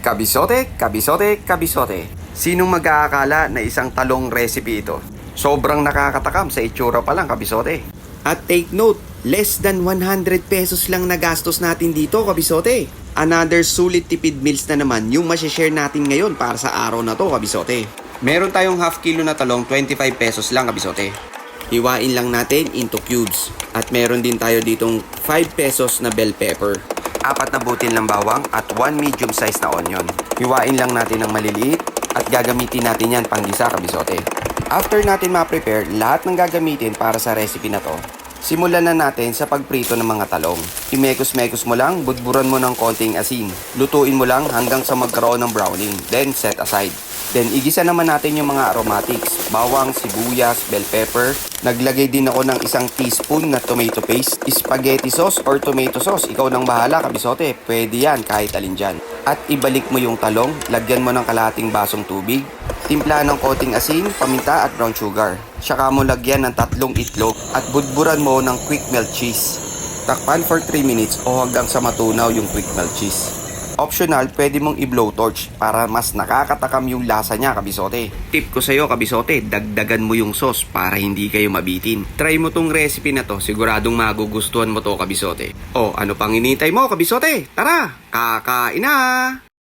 Kabisote, kabisote, kabisote. Sinong mag-aakala na isang talong recipe ito? Sobrang nakakatakam sa itsura pa lang, kabisote. At take note, less than 100 pesos lang nagastos natin dito, kabisote. Another sulit tipid meals na naman yung masishare natin ngayon para sa araw na to, kabisote. Meron tayong half kilo na talong, 25 pesos lang, kabisote. Hiwain lang natin into cubes. At meron din tayo ditong 5 pesos na bell pepper. 4 na butil ng bawang at 1 medium size na onion. Hiwain lang natin ng maliliit at gagamitin natin yan panggisa, kabisote. After natin ma-prepare lahat ng gagamitin para sa recipe na to, simulan na natin sa pagprito ng mga talong. Imekos-mekos mo lang, budburan mo ng konting asin. Lutuin mo lang hanggang sa magkaroon ng browning, then set aside. Then igisa naman natin yung mga aromatics, bawang, sibuyas, bell pepper. Naglagay din ako ng 1 teaspoon na tomato paste, spaghetti sauce or tomato sauce. Ikaw nang bahala, kabisote, pwede yan kahit alin dyan. At ibalik mo yung talong, lagyan mo ng kalahating basong tubig. Timpla ng konting asin, paminta at brown sugar. Saka mo lagyan ng 3 itlog at budburan mo ng quick melt cheese. Takpan for 3 minutes o hanggang sa matunaw yung quick melt cheese. Optional, pwede mong i-blow torch para mas nakakatakam yung lasa niya, kabisote. Tip ko sa'yo, kabisote, dagdagan mo yung sauce para hindi kayo mabitin. Try mo tong recipe na to, siguradong magugustuhan mo to, kabisote. O, ano pang hinihintay mo, kabisote? Tara, kakain na!